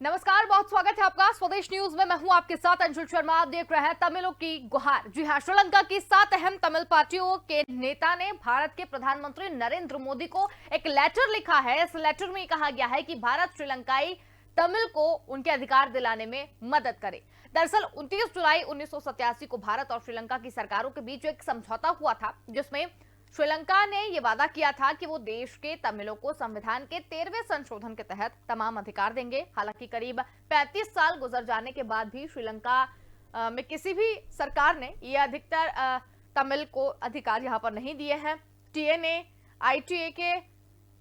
नमस्कार, बहुत स्वागत है आपका स्वदेश न्यूज में। मैं हूं आपके साथ अंशुल शर्मा। आप देख रहे हैं तमिलों की गुहार। जी हां, श्रीलंका की 7 अहम तमिल पार्टियों के नेता ने भारत के प्रधानमंत्री नरेंद्र मोदी को एक लेटर लिखा है। इस लेटर में कहा गया है कि भारत श्रीलंकाई तमिल को उनके अधिकार दिलाने में मदद करे। दरअसल 29 जुलाई 1987 को भारत और श्रीलंका की सरकारों के बीच एक समझौता हुआ था, जिसमें श्रीलंका ने यह वादा किया था कि वो देश के तमिलों को संविधान के 13वें संशोधन के तहत तमाम अधिकार देंगे। हालांकि करीब 35 साल गुजर जाने के बाद भी श्रीलंका में किसी भी सरकार ने ये अधिकतर तमिल को अधिकार यहां पर नहीं दिए हैं। टीएनए, आईटीए के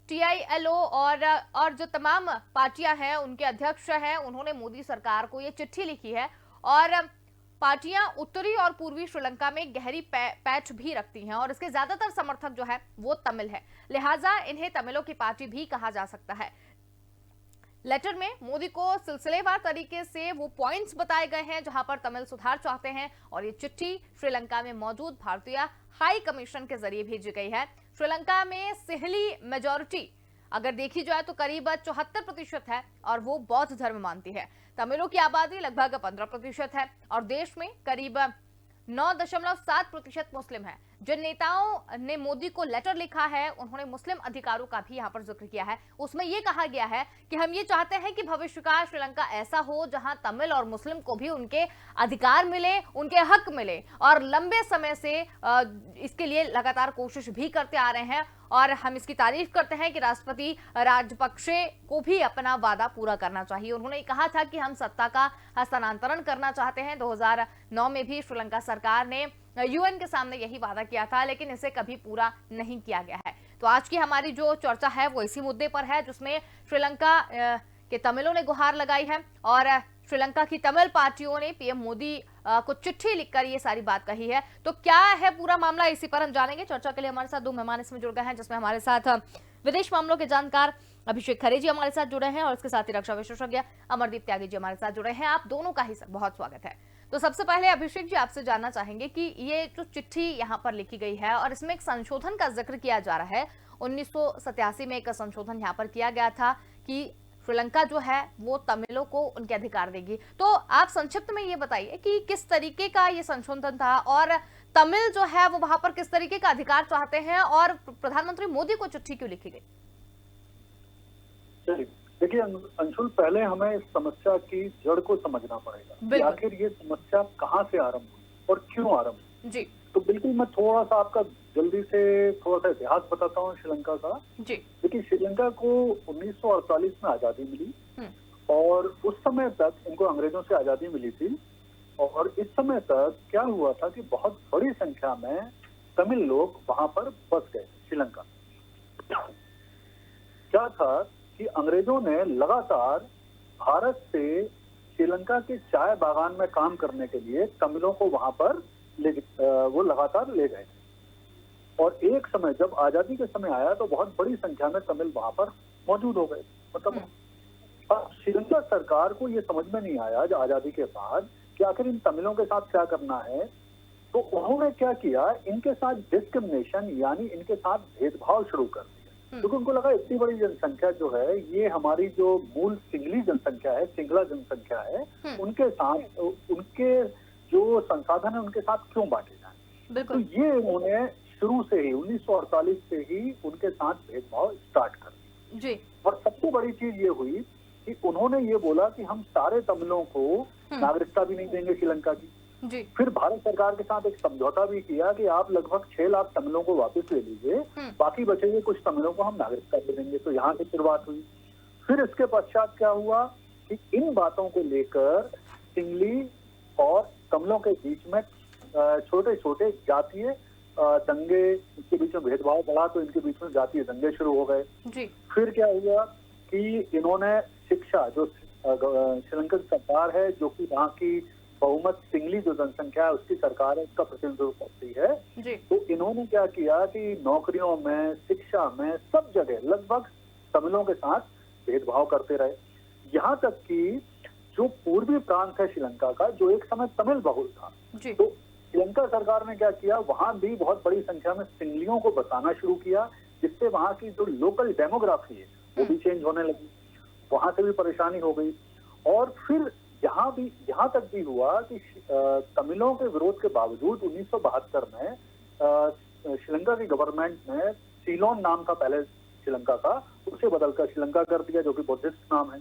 टीआईएलओ और जो तमाम पार्टियां हैं, उनके अध्यक्ष हैं, उन्होंने मोदी सरकार को ये चिट्ठी लिखी है। और पार्टियां उत्तरी और पूर्वी श्रीलंका में गहरी पैठ भी रखती हैं और इसके ज्यादातर समर्थक जो है वो तमिल है, लिहाजा इन्हें तमिलों की पार्टी भी कहा जा सकता है। लेटर में मोदी को सिलसिलेवार तरीके से वो पॉइंट्स बताए गए हैं जहां पर तमिल सुधार चाहते हैं, और ये चिट्ठी श्रीलंका में मौजूद भारतीय हाई कमीशन के जरिए भेजी गई है। श्रीलंका में सिंहली मेजोरिटी अगर देखी जाए तो करीब 74% है और वो बौद्ध धर्म मानती है। तमिलों की आबादी लगभग 15% है और देश में करीब 9.7% मुस्लिम है। जिन नेताओं ने मोदी को लेटर लिखा है, उन्होंने मुस्लिम अधिकारों का भी यहाँ पर जिक्र किया है। उसमें यह कहा गया है कि हम ये चाहते हैं कि भविष्य का श्रीलंका ऐसा हो जहां तमिल और मुस्लिम को भी उनके अधिकार मिले, उनके हक मिले, और लंबे समय से इसके लिए लगातार कोशिश भी करते आ रहे हैं। और हम इसकी तारीफ करते हैं कि राष्ट्रपति राजपक्षे को भी अपना वादा पूरा करना चाहिए। उन्होंने कहा था कि हम सत्ता का हस्तांतरण करना चाहते हैं। 2009 में भी श्रीलंका सरकार ने यूएन के सामने यही वादा किया था, लेकिन इसे कभी पूरा नहीं किया गया है। तो आज की हमारी जो चर्चा है वो इसी मुद्दे पर है, जिसमें श्रीलंका के तमिलों ने गुहार लगाई है और श्रीलंका की तमिल पार्टियों ने पीएम मोदी को चिट्ठी लिखकर ये सारी बात कही है। तो क्या है पूरा मामला, इसी पर हम जानेंगे। चर्चा के लिए हमारे साथ दो मेहमान इसमें जुड़ गए हैं, जिसमें हमारे साथ विदेश मामलों के जानकार अभिषेक खरे जी हमारे साथ जुड़े हैं और इसके साथ ही रक्षा विशेषज्ञ अमरदीप त्यागी जी हमारे साथ जुड़े हैं। आप दोनों का ही बहुत स्वागत है। तो सबसे पहले अभिषेक जी, आपसे जानना चाहेंगे कि ये जो चिट्ठी यहाँ पर लिखी गई है और इसमें एक संशोधन का जिक्र किया जा रहा है। 1987 में एक संशोधन यहाँ पर किया गया था कि श्रीलंका जो है वो तमिलों को उनके अधिकार देगी। तो आप संक्षिप्त में ये बताइए कि किस तरीके का ये संशोधन था और तमिल जो है वो वहां पर किस तरीके का अधिकार चाहते हैं और प्रधानमंत्री मोदी को चिट्ठी क्यों लिखी गई? देखिए अंशुल, पहले हमें इस समस्या की जड़ को समझना पड़ेगा कि आखिर ये समस्या कहाँ से आरंभ हुई और क्यों आरंभ हुई। जी, तो बिल्कुल मैं थोड़ा सा आपका जल्दी से थोड़ा सा इतिहास बताता हूँ श्रीलंका का। जी, देखिए श्रीलंका को 1948 में आजादी मिली और उस समय तक इनको अंग्रेजों से आजादी मिली थी। और इस समय तक क्या हुआ था कि बहुत बड़ी संख्या में तमिल लोग वहां पर बस गए श्रीलंका। क्या था कि अंग्रेजों ने लगातार भारत से श्रीलंका के चाय बागान में काम करने के लिए तमिलों को वहां पर वो लगातार ले गए। और एक समय जब आजादी के समय आया तो बहुत बड़ी संख्या में तमिल वहां पर मौजूद हो गए। मतलब अब श्रीलंका सरकार को ये समझ में नहीं आया आजादी के बाद कि आखिर इन तमिलों के साथ क्या करना है। तो उन्होंने क्या किया, इनके साथ डिस्क्रिमिनेशन यानी इनके साथ भेदभाव शुरू कर दिया, क्योंकि उनको लगा इतनी बड़ी जनसंख्या जो है ये हमारी जो मूल सिंगली जनसंख्या है, सिंगला जनसंख्या है, उनके साथ उनके जो संसाधन है उनके साथ क्यों बांटे जाए। तो ये उन्होंने शुरू से ही 1948 से ही उनके साथ भेदभाव स्टार्ट कर दिया। और सबसे बड़ी चीज ये हुई कि उन्होंने ये बोला कि हम सारे तमिलों को नागरिकता भी नहीं देंगे श्रीलंका की। फिर भारत सरकार के साथ एक समझौता भी किया कि आप लगभग 6 लाख तमिलों को वापस ले लीजिए, बाकी बचे हुए कुछ तमिलों को हम नागरिकता दे देंगे। तो यहाँ से शुरुआत हुई। फिर इसके पश्चात क्या हुआ कि इन बातों को लेकर सिंगली और तमिलों के बीच में छोटे छोटे जातीय दंगे, इसके बीच में भेदभाव बढ़ा तो इनके बीच में जातीय दंगे शुरू हो गए। फिर क्या हुआ कि इन्होंने शिक्षा, जो श्रीलंकन सरकार है जो कि वहाँ की बहुमत सिंगली जो जनसंख्या है उसकी सरकार है, उसका प्रतिनिधित्व करती है, तो इन्होंने क्या किया कि नौकरियों में, शिक्षा में, सब जगह लगभग तमिलों के साथ भेदभाव करते रहे। यहाँ तक कि जो पूर्वी प्रांत है श्रीलंका का, जो एक समय तमिल बहुल था, तो श्रीलंका सरकार ने क्या किया, वहां भी बहुत बड़ी संख्या में सिंगलियों को बसाना शुरू किया, जिससे वहां की जो लोकल डेमोग्राफी है वो भी चेंज होने लगी। वहां से भी परेशानी हो गई। और फिर यहाँ तक भी हुआ कि तमिलों के विरोध के बावजूद 1972 में श्रीलंका की गवर्नमेंट ने सीलोन नाम था पहले श्रीलंका का, उसे बदलकर श्रीलंका कर दिया, जो कि बुद्धिस्ट नाम है।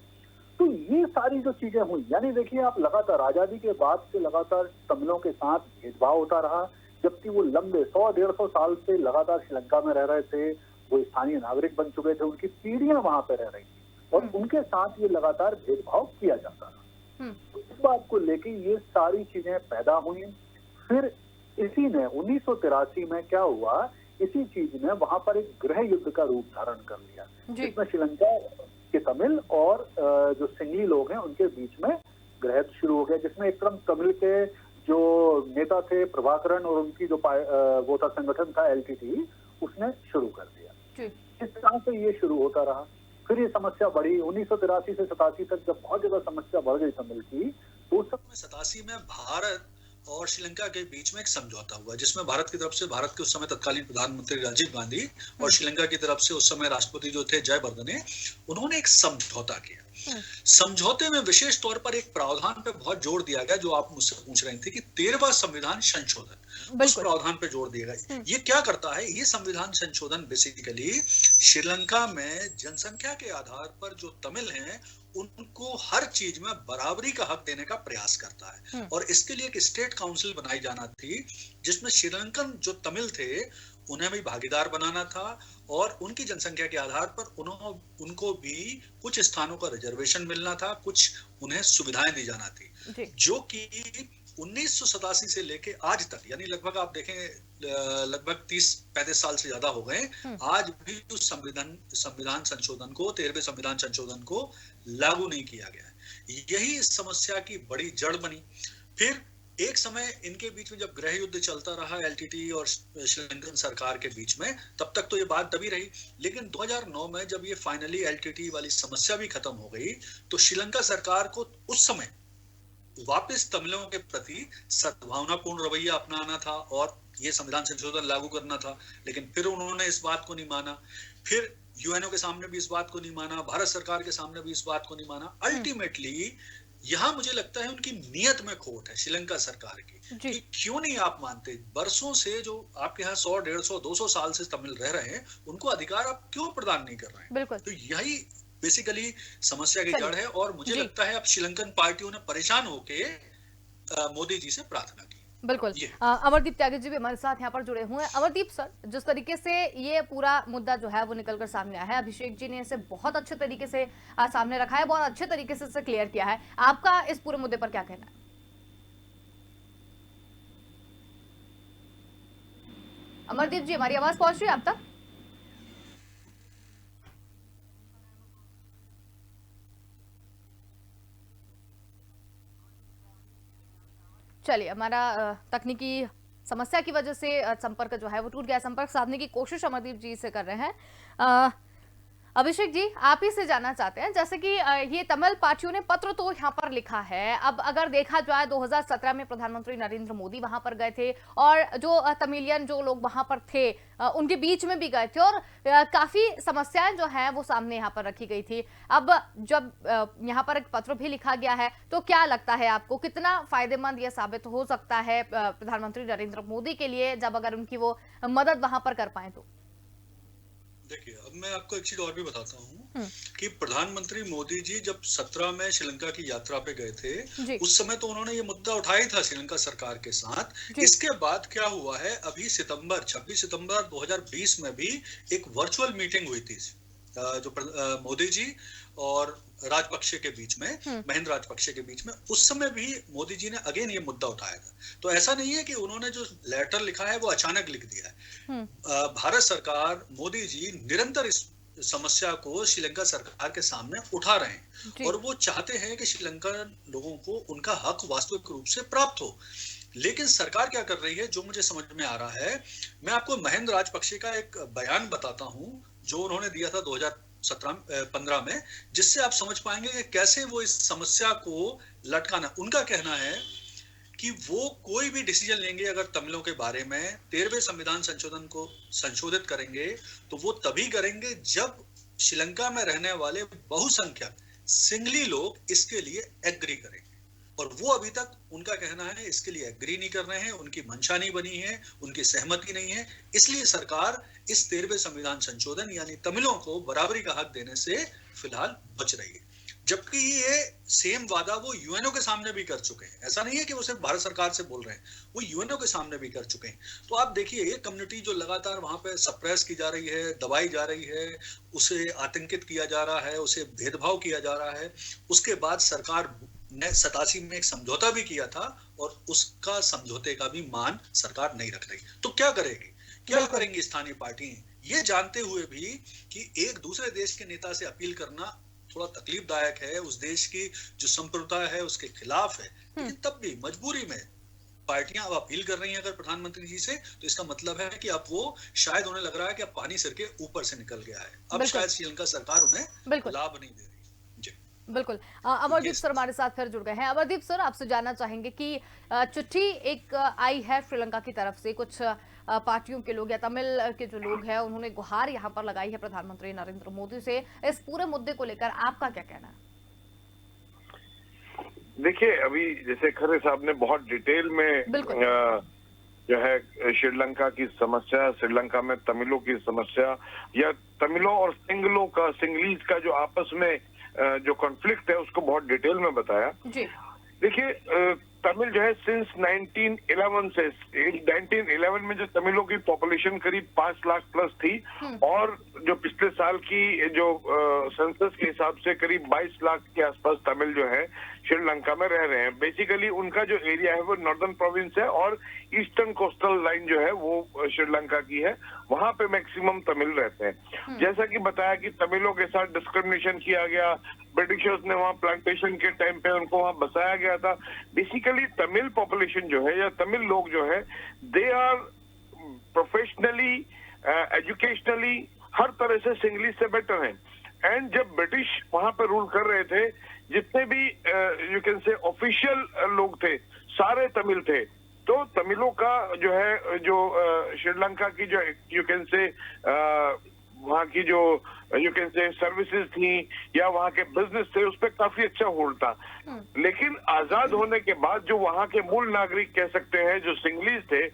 तो ये सारी जो चीजें हुई, यानी देखिए आप, लगातार आजादी के बाद से लगातार तमिलों के साथ भेदभाव होता रहा, जबकि वो लंबे 100-150 साल से लगातार श्रीलंका में रह रहे थे, वो स्थानीय नागरिक बन चुके थे, उनकी पीढ़ियां वहां पे रह रही थी और उनके साथ ये लगातार भेदभाव किया जाता रहा। तो इस बात को लेके ये सारी चीजें पैदा हुई। फिर इसी ने 1983 में क्या हुआ, इसी चीज ने वहां पर एक गृह युद्ध का रूप धारण कर लिया, जिसमें श्रीलंका के तमिल और जो सिंगली लोग हैं उनके बीच में गृह युद्ध शुरू हो गया, जिसमें एक तरफ तमिल के जो नेता थे प्रभाकरन और उनकी जो वो था संगठन था LTT, उसने शुरू कर दिया। इस तरह से ये शुरू होता रहा। फिर ये समस्या बढ़ी 1983 से 87 तक, जब बहुत ज्यादा समस्या बढ़ गई तमिल की, तो उस समय 87 में भारत और श्रीलंका के बीच में एक समझौता हुआ, जिसमें भारत की तरफ से, भारत के उस समय तत्कालीन प्रधानमंत्री राजीव गांधी और श्रीलंका की तरफ से उस समय राष्ट्रपति जो थे जयवर्धने, उन्होंने एक समझौता किया। समझौते में विशेष तौर पर एक प्रावधान पे बहुत जोर दिया गया, जो आप मुझसे पूछ रहे थे कि 13वां संविधान संशोधन, उस प्रावधान पे जोर दिया गया। ये क्या करता है, ये संविधान संशोधन बेसिकली श्रीलंका में जनसंख्या के आधार पर जो तमिल हैं उनको हर चीज में बराबरी का हक देने का प्रयास करता है। और इसके लिए एक स्टेट काउंसिल बनाई जाना थी, जिसमें श्रीलंकन जो तमिल थे उन्हें भी भागीदार बनाना था और उनकी जनसंख्या के आधार पर उनको भी कुछ स्थानों का रिजर्वेशन मिलना था, कुछ उन्हें सुविधाएं दी जाना थी, जो कि 1987 से लेके आज तक, यानी लगभग आप देखें लगभग 30-35 साल से ज्यादा हो गए, आज भी उस संविधान संशोधन को, 13वें संविधान संशोधन को लागू नहीं किया गया है। यही इस समस्या की बड़ी जड़ बनी। फिर एक समय इनके बीच में जब गृह युद्ध चलता रहा LTT और श्रीलंकन सरकार के बीच में, तब तक तो ये बात दबी रही, लेकिन 2009 में जब ये फाइनली LTT वाली समस्या भी खत्म हो गई, तो श्रीलंका सरकार को उस समय वापस तमिलों के प्रति सद्भावनापूर्ण रवैया अपनाना था और ये संविधान संशोधन लागू करना था। लेकिन फिर उन्होंने इस बात को नहीं माना, फिर UNO के सामने भी इस बात को नहीं माना, भारत सरकार के सामने भी इस बात को नहीं माना। अल्टीमेटली यहाँ मुझे लगता है उनकी नीयत में खोट है श्रीलंका सरकार की, कि क्यों नहीं आप मानते, बरसों से जो आपके यहाँ 100, 150, 200 साल से तमिल रह रहे हैं, उनको अधिकार आप क्यों प्रदान नहीं कर रहे हैं। तो यही बेसिकली समस्या की जड़ है और मुझे लगता है अब श्रीलंकन पार्टियों ने परेशान होके मोदी जी से प्रार्थना की। बिल्कुल। अमरदीप त्यागी जी भी हमारे साथ यहाँ पर जुड़े हुए हैं। अमरदीप सर, जिस तरीके से ये पूरा मुद्दा जो है वो निकलकर सामने आया है, अभिषेक जी ने इसे बहुत अच्छे तरीके से सामने रखा है, बहुत अच्छे तरीके से इसे क्लियर किया है। आपका इस पूरे मुद्दे पर क्या कहना है? अमरदीप जी, हमारी आवाज पहुंच रही है आप तक? चलिए, हमारा तकनीकी समस्या की वजह से संपर्क जो है वो टूट गया। संपर्क साधने की कोशिश अमरदीप जी से कर रहे हैं। अभिषेक जी, आप ही से जानना चाहते हैं, जैसे कि ये तमिल पार्टियों ने पत्र तो यहाँ पर लिखा है, अब अगर देखा जाए 2017 में प्रधानमंत्री नरेंद्र मोदी वहां पर गए थे और जो तमिलियन जो लोग वहां पर थे उनके बीच में भी गए थे और काफी समस्याएं जो हैं वो सामने यहाँ पर रखी गई थी। अब जब यहाँ पर एक पत्र भी लिखा गया है, तो क्या लगता है आपको, कितना फायदेमंद यह साबित हो सकता है प्रधानमंत्री नरेंद्र मोदी के लिए, जब अगर उनकी वो मदद वहां पर कर पाए तो? देखिए, अब मैं आपको एक चीज और भी बताता हूँ कि प्रधानमंत्री मोदी जी जब 17 में श्रीलंका की यात्रा पे गए थे, उस समय तो उन्होंने ये मुद्दा उठाया ही था श्रीलंका सरकार के साथ। इसके बाद क्या हुआ है, अभी 26 सितंबर 2020 में भी एक वर्चुअल मीटिंग हुई थी जो मोदी जी और राजपक्षे के बीच में, महेंद्र राजपक्षे के बीच में, उस समय भी मोदी जी ने अगेन ये मुद्दा उठाया था। तो ऐसा नहीं है कि उन्होंने जो लेटर लिखा है वो अचानक लिख दिया है। भारत सरकार, मोदी जी निरंतर इस समस्या को श्रीलंका सरकार के सामने उठा रहे हैं और वो चाहते हैं कि श्रीलंका लोगों को उनका हक वास्तविक रूप से प्राप्त हो। लेकिन सरकार क्या कर रही है, जो मुझे समझ में आ रहा है, मैं आपको महेंद्र राजपक्षे का एक बयान बताता हूं जो उन्होंने दिया था 2015 में, जिससे आप समझ पाएंगे कि कैसे वो इस समस्या को लटकाना। उनका कहना है कि वो कोई भी डिसीजन लेंगे अगर तमिलों के बारे में, 13वें संविधान संशोधन को संशोधित करेंगे, तो वो तभी करेंगे जब श्रीलंका में रहने वाले बहुसंख्यक सिंगली लोग इसके लिए एग्री करेंगे, और वो अभी तक उनका कहना है इसके लिए एग्री नहीं कर रहे हैं, उनकी मंशा नहीं बनी है, उनकी सहमति नहीं है। इसलिए सरकार इस 13वें संविधान संशोधन यानी तमिलों को बराबरी का हक देने से फिलहाल बच रही है। जबकि ये सेम वादा वो यूएनओ के सामने भी कर चुके हैं। ऐसा नहीं है कि वो सिर्फ भारत सरकार से बोल रहे हैं, वो यूएनओ के सामने भी कर चुके हैं। तो आप देखिए, ये कम्युनिटी जो लगातार वहां पे सप्रेस की जा रही है, दबाई जा रही है, उसे आतंकित किया जा रहा है, उसे भेदभाव किया जा रहा है। उसके बाद सरकार ने 87 में एक समझौता भी किया था, और उसका समझौते का भी मान सरकार नहीं रख रही। तो क्या करेगी, क्या करेंगी स्थानीय पार्टी, ये जानते हुए भी कि एक दूसरे देश के नेता से अपील करना थोड़ा तकलीफदायक है, उस देश की जो संप्रभुता है उसके खिलाफ है। लेकिन तब भी मजबूरी में पार्टियां अब अपील कर रही हैं अगर प्रधानमंत्री जी से, तो इसका मतलब है कि अब वो शायद उन्हें लग रहा है कि अब पानी सिर के ऊपर से निकल गया है। अब शायद श्रीलंका सरकार उन्हें लाभ नहीं दे रही। बिल्कुल। अमरदीप सर हमारे साथ फिर जुड़ गए हैं। अमरदीप सर, आपसे जानना चाहेंगे कि चिट्ठी एक आई है श्रीलंका की तरफ से, कुछ पार्टियों के लोग या तमिल के जो लोग हैं उन्होंने गुहार यहाँ पर लगाई है प्रधानमंत्री नरेंद्र मोदी से। इस पूरे मुद्दे को लेकर आपका क्या कहना है? देखिए, अभी जैसे खरे साहब ने बहुत डिटेल में जो है श्रीलंका की समस्या, श्रीलंका में तमिलों की समस्या या तमिलों और सिंगलीज का जो आपस में जो कॉन्फ्लिक्ट है उसको बहुत डिटेल में बताया। देखिए, तमिल जो है सिंस 1911 में जो तमिलों की पॉपुलेशन करीब 5 लाख प्लस थी, और जो पिछले साल की जो सेंसस के हिसाब से करीब 22 लाख के आसपास तमिल जो है श्रीलंका में रह रहे हैं। बेसिकली उनका जो एरिया है वो नॉर्दर्न प्रोविंस है, और ईस्टर्न कोस्टल लाइन जो है वो श्रीलंका की है, वहां पे मैक्सिमम तमिल रहते हैं। जैसा कि बताया कि तमिलों के साथ डिस्क्रिमिनेशन किया गया, ब्रिटिशर्स ने वहां प्लांटेशन के टाइम पे उनको वहां बसाया गया था। बेसिकली तमिल पॉपुलेशन जो है या तमिल लोग जो है, दे आर प्रोफेशनली, एजुकेशनली, हर तरह से सिंगलिश से बेटर हैं। एंड जब ब्रिटिश वहां पर रूल कर रहे थे, जितने भी यू कैन से ऑफिशियल लोग थे सारे तमिल थे। तो तमिलों का जो है जो श्रीलंका की जो यू कैन से वहाँ की जो यू कैन से सर्विसेज थी या वहाँ के बिजनेस थे, उस पर काफी अच्छा होल्ड था। लेकिन आजाद होने के बाद जो वहाँ के मूल नागरिक कह सकते हैं जो सिंगलीज थे,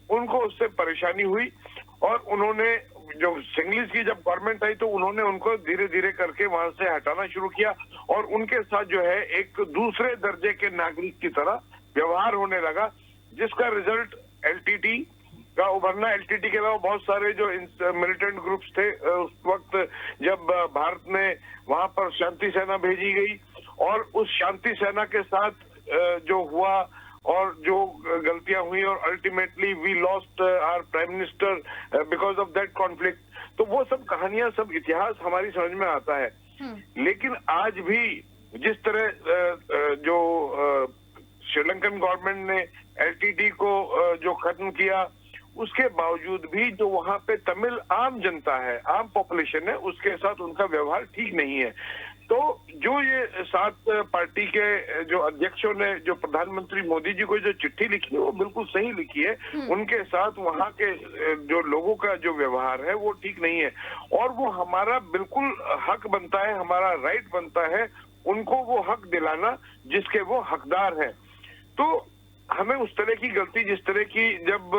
उनको उससे परेशानी हुई, और उन्होंने जो सिंगलीज की जब गवर्नमेंट आई तो उन्होंने उनको धीरे धीरे करके वहां से हटाना शुरू किया, और उनके साथ जो है एक दूसरे दर्जे के नागरिक की तरह व्यवहार होने लगा, जिसका रिजल्ट एलटीटी का उभरना। एलटीटी के अलावा बहुत सारे जो मिलिटेंट ग्रुप्स थे उस वक्त, जब भारत ने वहां पर शांति सेना भेजी गई, और उस शांति सेना के साथ जो हुआ और जो गलतियां हुई, और ultimately we lost our prime minister because of that conflict. तो वो सब कहानियां, सब इतिहास हमारी समझ में आता है। लेकिन आज भी जिस तरह जो श्रीलंकन गवर्नमेंट ने एलटीटी को जो खत्म किया, उसके बावजूद भी जो वहां पे तमिल आम जनता है, आम पॉपुलेशन है, उसके साथ उनका व्यवहार ठीक नहीं है। तो जो ये 7 पार्टी के जो अध्यक्षों ने जो प्रधानमंत्री मोदी जी को जो चिट्ठी लिखी है वो बिल्कुल सही लिखी है। उनके साथ वहाँ के जो लोगों का जो व्यवहार है वो ठीक नहीं है, और वो हमारा बिल्कुल हक बनता है, हमारा राइट बनता है उनको वो हक दिलाना जिसके वो हकदार हैं। तो हमें उस तरह की गलती, जिस तरह की जब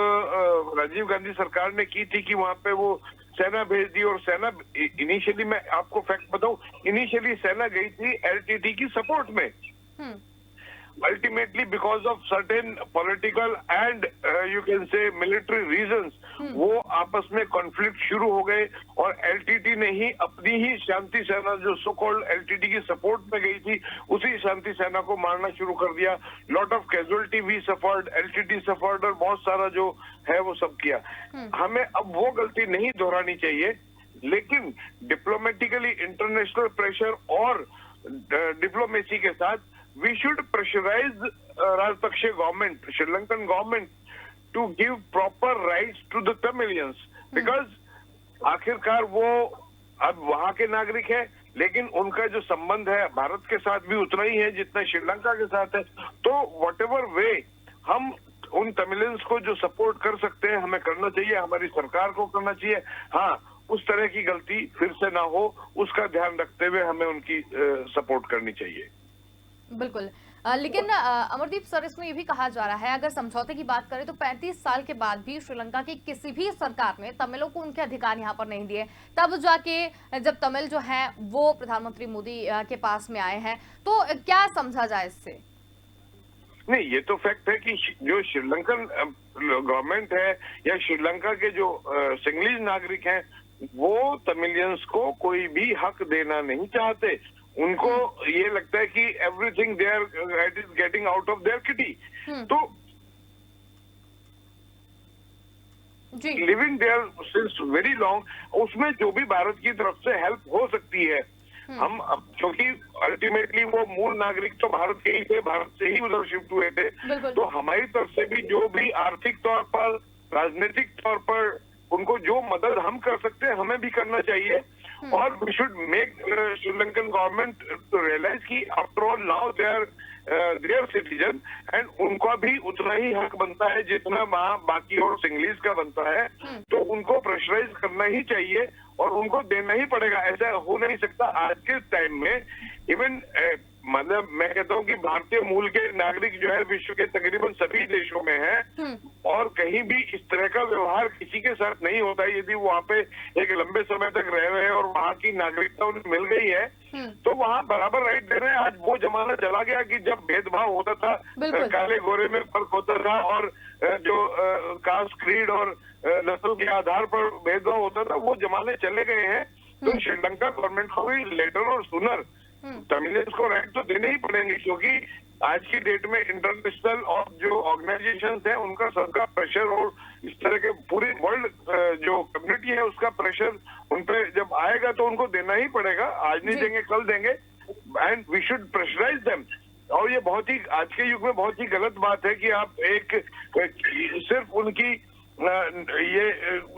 राजीव गांधी सरकार ने की थी कि वहां पे वो सेना भेज दी, और सेना इनिशियली, मैं आपको फैक्ट बताऊं, इनिशियली सेना गई थी एलटीटी की सपोर्ट में। Ultimately because of certain political and you can say military reasons, वो आपस में कॉन्फ्लिक्ट शुरू हो गए, और एलटीटी ने ही अपनी ही शांति सेना जो सो कॉल्ड एलटीटी की सपोर्ट में गई थी, उसी शांति सेना को मारना शुरू कर दिया। Lot of casualty we suffered, LTT suffered, और बहुत सारा जो है वो सब किया। हमें अब वो गलती नहीं दोहरानी चाहिए, लेकिन डिप्लोमेटिकली इंटरनेशनल प्रेशर और डिप्लोमेसी के साथ we should pressurize Rajapaksa government, Sri Lankan government, to give proper rights to the Tamilians, because आखिरकार वो अब वहाँ के नागरिक हैं, लेकिन उनका जो संबंध है भारत के साथ भी उतना ही है जितना श्रीलंका के साथ है। तो whatever way हम उन तमिलियंस को जो सपोर्ट कर सकते हैं हमें करना चाहिए, हमारी सरकार को करना चाहिए। हाँ, उस तरह की गलती फिर से ना हो, उसका ध्यान रखते हुए हमें उनकी सपोर्ट करनी चाहिए। बिल्कुल। लेकिन अमरदीप सर, इसमें ये भी कहा जा रहा है, अगर समझौते की बात करें तो 35 साल के बाद भी श्रीलंका की किसी भी सरकार ने तमिलों को उनके अधिकार यहाँ पर नहीं दिए। तब जाके जब तमिल जो है वो प्रधानमंत्री मोदी के पास में आए हैं, तो क्या समझा जाए इससे? नहीं, ये तो फैक्ट है कि जो श्रीलंकन गवर्नमेंट है या श्रीलंका के जो सिंगलीज नागरिक हैं, वो तमिलियंस को कोई भी हक देना नहीं चाहते। उनको ये लगता है कि everything there is getting out of their kitty. तो living there since very long, उसमें जो भी भारत की तरफ से हेल्प हो सकती है, हम क्योंकि अल्टीमेटली वो मूल नागरिक तो भारत के ही थे, भारत से ही उधर शिफ्ट हुए थे, तो हमारी तरफ से भी जो भी आर्थिक तौर पर, राजनीतिक तौर पर उनको जो मदद हम कर सकते हैं, हमें भी करना चाहिए। और we should make Sri Lankan government to realise कि after all now they are their citizen, and उनका भी उतना ही हक बनता है जितना वहाँ बाकी और सिंगलीज का बनता है। तो उनको प्रेशराइज करना ही चाहिए और उनको देना ही पड़ेगा। ऐसा हो नहीं सकता आज के टाइम में। इवन मतलब मैं कहता हूँ कि भारतीय मूल के नागरिक जो है विश्व के तकरीबन सभी देशों में है, और कहीं भी इस तरह का व्यवहार किसी के साथ नहीं होता है। यदि वहाँ पे एक लंबे समय तक रह रहे हैं और वहाँ की नागरिकता उन्हें मिल गई है, तो वहाँ बराबर राइट दे रहे हैं। आज वो जमाना चला गया कि जब भेदभाव होता था, काले गोरे में फर्क होता था, और जो कास्ट, क्रीड और नस्ल के आधार पर भेदभाव होता था, वो जमाने चले गए हैं। तो श्रीलंका गवर्नमेंट को भी लेटर और सुनर तमिलियंस को राइट तो देने ही पड़ेंगे, क्योंकि आज की डेट में इंटरनेशनल और जो ऑर्गेनाइजेशंस हैं उनका सबका प्रेशर, और इस तरह के पूरी वर्ल्ड जो कम्युनिटी है उसका प्रेशर उन पे जब आएगा तो उनको देना ही पड़ेगा। आज नहीं देंगे, कल देंगे, and we should pressurise them. और ये बहुत ही आज के युग में बहुत ही गलत बात है कि आप एक सिर्फ उनकी ये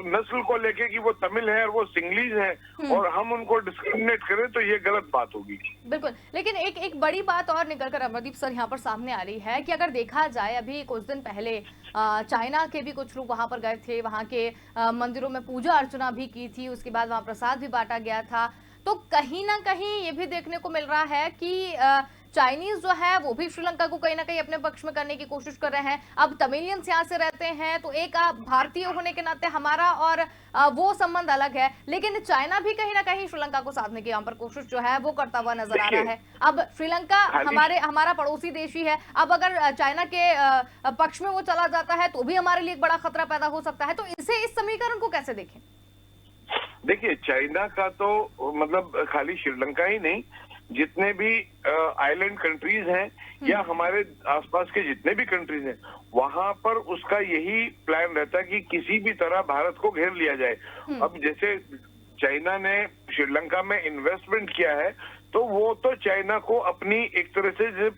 नस्ल को लेके कि वो तमिल है और वो सिंगलीज है और हम उनको डिस्क्रिमिनेट करें, तो ये गलत बात होगी। बिल्कुल। लेकिन एक बड़ी बात और निकलकर अमरदीप सर यहाँ पर सामने आ रही है कि अगर देखा जाए, अभी कुछ दिन पहले चाइना के भी कुछ लोग वहां पर गए थे, वहां के मंदिरों में पूजा अर्चना भी की थी, उसके बाद वहां प्रसाद भी बांटा गया था। तो कहीं ना कहीं ये भी देखने को मिल रहा है कि चाइनीज जो है वो भी श्रीलंका को कहीं ना कहीं अपने पक्ष में करने की कोशिश कर रहे हैं। अब तमिलियंस यहाँ से रहते हैं, तो एक भारतीय होने के नाते हमारा और वो संबंध अलग है, लेकिन चाइना भी कहीं ना कहीं श्रीलंका को साधने की यहाँ पर कोशिश जो है वो करता हुआ नजर आ रहा है। अब श्रीलंका हमारा पड़ोसी देश ही है। अब अगर चाइना के पक्ष में वो चला जाता है तो भी हमारे लिए एक बड़ा खतरा पैदा हो सकता है। तो इसे, इस समीकरण को कैसे देखें? देखिए, चाइना का तो मतलब खाली श्रीलंका ही नहीं, जितने भी आइलैंड कंट्रीज हैं या हमारे आसपास के जितने भी कंट्रीज हैं, वहां पर उसका यही प्लान रहता है कि किसी भी तरह भारत को घेर लिया जाए। अब जैसे चाइना ने श्रीलंका में इन्वेस्टमेंट किया है, तो वो तो चाइना को अपनी एक तरह से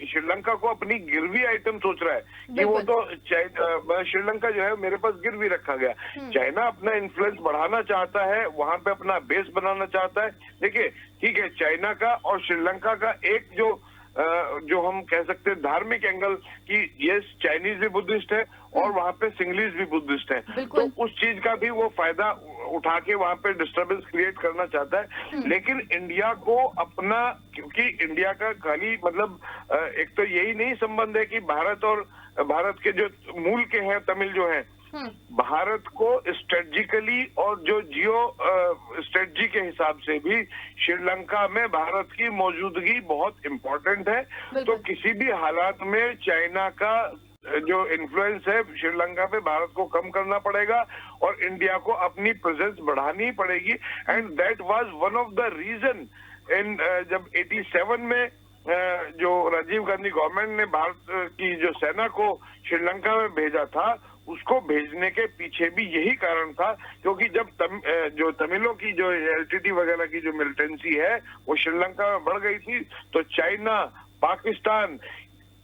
श्रीलंका को अपनी गिरवी आइटम सोच रहा है कि वो तो श्रीलंका जो है मेरे पास गिरवी रखा गया। चाइना अपना इन्फ्लुएंस बढ़ाना चाहता है, वहां पे अपना बेस बनाना चाहता है। देखिए, ठीक है, चाइना का और श्रीलंका का एक जो हम कह सकते हैं धार्मिक एंगल कि यस, चाइनीज भी बुद्धिस्ट है और वहाँ पे सिंगलीज भी बुद्धिस्ट है, तो उस चीज का भी वो फायदा उठा के वहाँ पे डिस्टर्बेंस क्रिएट करना चाहता है। लेकिन इंडिया को अपना, क्योंकि इंडिया का खाली मतलब एक तो यही नहीं संबंध है कि भारत और भारत के जो मूल के हैं तमिल जो हैं, भारत को स्ट्रेटजिकली और जो जियो स्ट्रेटजी के हिसाब से भी श्रीलंका में भारत की मौजूदगी बहुत इम्पोर्टेंट है। तो किसी भी हालात में चाइना का जो इन्फ्लुएंस है श्रीलंका पे भारत को कम करना पड़ेगा और इंडिया को अपनी प्रेजेंस बढ़ानी पड़ेगी। And that was one of the reason in जब 87 में जो राजीव गांधी गवर्नमेंट ने भारत की जो सेना को श्रीलंका में भेजा था, उसको भेजने के पीछे भी यही कारण था, क्योंकि जब जो तमिलों की जो एलटीटी वगैरह की जो मिलिटेंसी है वो श्रीलंका में बढ़ गई थी, तो China, Pakistan,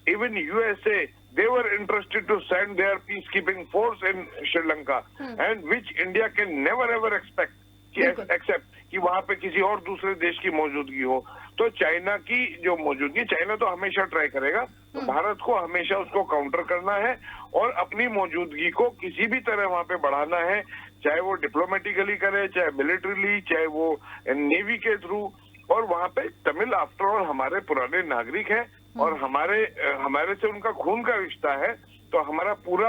even USA, they were interested to send their peacekeeping force in Sri Lanka, and which India can never ever accept कि वहां पे किसी और दूसरे देश की मौजूदगी हो। तो चाइना की जो मौजूदगी, चाइना तो हमेशा ट्राई करेगा, तो भारत को हमेशा उसको काउंटर करना है और अपनी मौजूदगी को किसी भी तरह वहां पे बढ़ाना है, चाहे वो डिप्लोमेटिकली करे, चाहे मिलिट्रीली, चाहे वो नेवी के थ्रू। और वहां पे तमिल आफ्टर ऑल हमारे पुराने नागरिक हैं और हमारे से उनका खून का रिश्ता है, तो हमारा पूरा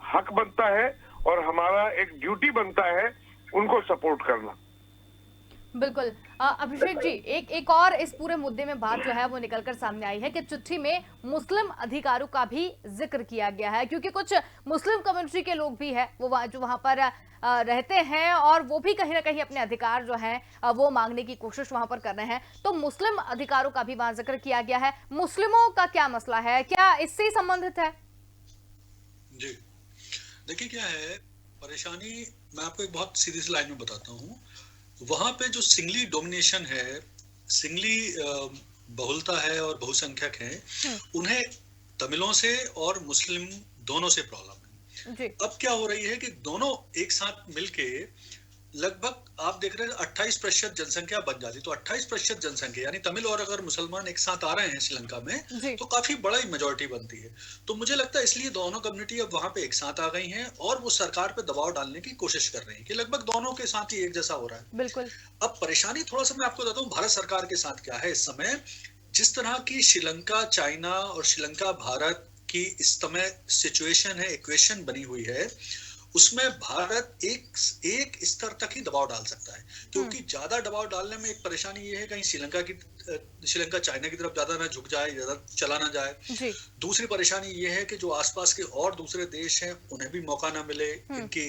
हक बनता है और हमारा एक ड्यूटी बनता है उनको सपोर्ट करना। बिल्कुल। अभिषेक जी, एक और इस पूरे मुद्दे में बात जो है वो निकलकर सामने आई है कि चिट्ठी में मुस्लिम अधिकारों का भी जिक्र किया गया है, क्योंकि कुछ मुस्लिम कम्युनिटी के लोग भी है वो जो वहां पर रहते हैं और वो भी कहीं ना कहीं अपने अधिकार जो है वो मांगने की कोशिश वहां पर कर रहे हैं। तो मुस्लिम अधिकारों का भी वहां जिक्र किया गया है। मुस्लिमों का क्या मसला है, क्या इससे ही संबंधित है? जी देखिए क्या है परेशानी, मैं आपको एक बहुत सीधी सी लाइन में बताता हूँ। वहां पे जो सिंगली डोमिनेशन है, सिंगली बहुलता है और बहुसंख्यक है, उन्हें तमिलों से और मुस्लिम दोनों से प्रॉब्लम है। जी। अब क्या हो रही है कि दोनों एक साथ मिलके लगभग आप देख रहे हैं 28% जनसंख्या बन जाती, तो 28% जनसंख्या यानी तमिल और अगर मुसलमान एक साथ आ रहे हैं श्रीलंका में तो काफी बड़ा ही मेजोरिटी बनती है। तो मुझे लगता है इसलिए दोनों कम्युनिटी अब वहां पे एक साथ आ गई हैं और वो सरकार पे दबाव डालने की कोशिश कर रही है कि लगभग दोनों के साथ ही एक जैसा हो रहा है। बिल्कुल। अब परेशानी थोड़ा सा मैं आपको बताता हूँ भारत सरकार के साथ क्या है इस समय। जिस तरह की श्रीलंका चाइना और श्रीलंका भारत की इस समय सिचुएशन है, इक्वेशन बनी हुई है, उसमें भारत एक स्तर तक ही दबाव डाल सकता है, क्योंकि ज्यादा दबाव डालने में एक परेशानी ये है कहीं श्रीलंका चाइना की तरफ ज्यादा ना झुक जाए, ज्यादा चला ना जाए। जी। दूसरी परेशानी ये है कि जो आसपास के और दूसरे देश हैं उन्हें भी मौका ना मिले इनकी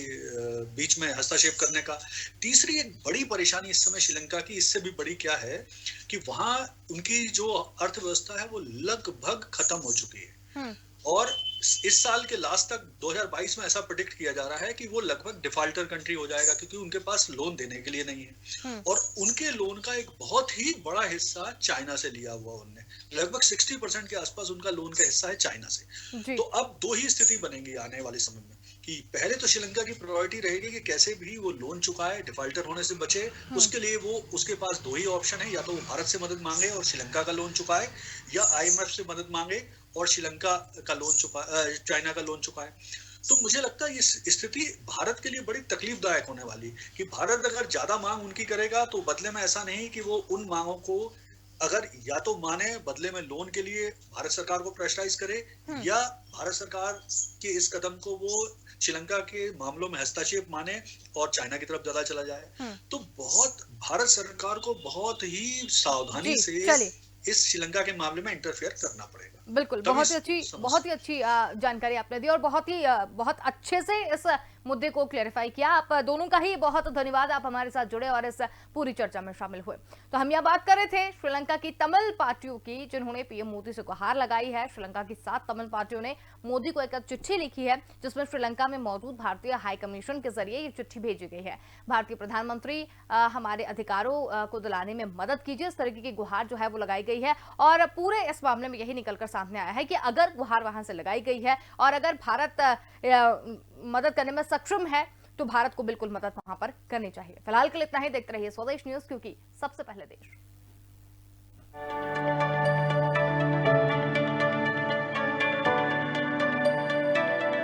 बीच में हस्तक्षेप करने का। तीसरी एक बड़ी परेशानी इस समय श्रीलंका की, इससे भी बड़ी क्या है कि वहां उनकी जो अर्थव्यवस्था है वो लगभग खत्म हो चुकी है और इस साल के लास्ट तक 2022 में ऐसा प्रेडिक्ट किया जा रहा है कि वो लगभग डिफॉल्टर कंट्री हो जाएगा, क्योंकि उनके पास लोन देने के लिए नहीं है और उनके लोन का एक बहुत ही बड़ा हिस्सा चाइना से लिया हुआ उनने, लगभग 60% के आसपास उनका लोन का हिस्सा है चाइना से। तो अब दो ही स्थिति बनेगी आने वाले समय में कि पहले तो श्रीलंका की प्रायोरिटी रहेगी कि कैसे भी वो लोन चुकाए, डिफॉल्टर होने से बचे। उसके लिए वो उसके पास दो ही ऑप्शन है, या तो वो भारत से मदद मांगे और श्रीलंका का लोन चुकाए, या IMF से मदद मांगे और श्रीलंका का लोन चुकाए, चाइना का लोन चुकाए। तो मुझे लगता है ये स्थिति भारत के लिए बड़ी तकलीफदायक होने वाली कि भारत अगर ज्यादा मांग उनकी करेगा तो बदले में ऐसा नहीं कि वो उन मांगों को अगर या तो माने, बदले में लोन के लिए भारत सरकार को प्रेशराइज करे, या भारत सरकार के इस कदम को वो श्रीलंका के मामलों में हस्तक्षेप माने और चाइना की तरफ ज्यादा चला जाए। तो बहुत भारत सरकार को बहुत ही सावधानी से इस श्रीलंका के मामले में इंटरफेयर करना पड़ेगा। बिल्कुल, बहुत ही अच्छी जानकारी आपने दी और बहुत अच्छे से इस मुद्दे को क्लैरिफाई किया। आप दोनों का ही बहुत धन्यवाद, आप हमारे साथ जुड़े और इस पूरी चर्चा में शामिल हुए। तो हम यह बात कर रहे थे श्रीलंका की तमिल पार्टियों की, जिन्होंने PM मोदी से गुहार लगाई है। श्रीलंका की 7 तमिल पार्टियों ने मोदी को एक चिट्ठी लिखी है, जिसमें श्रीलंका में मौजूद भारतीय हाई कमीशन के जरिए ये चिट्ठी भेजी गई है। भारतीय प्रधानमंत्री हमारे अधिकारों को दिलाने में मदद कीजिए, इस तरीके की गुहार जो है वो लगाई गई है। और पूरे इस मामले में यही निकलकर सामने आया है कि अगर गुहार वहां से लगाई गई है और अगर भारत मदद करने में सक्षम है तो भारत को बिल्कुल मदद वहां पर करनी चाहिए। फिलहाल के लिए इतना ही। देखते रहिए स्वदेश न्यूज, क्योंकि सबसे पहले देश।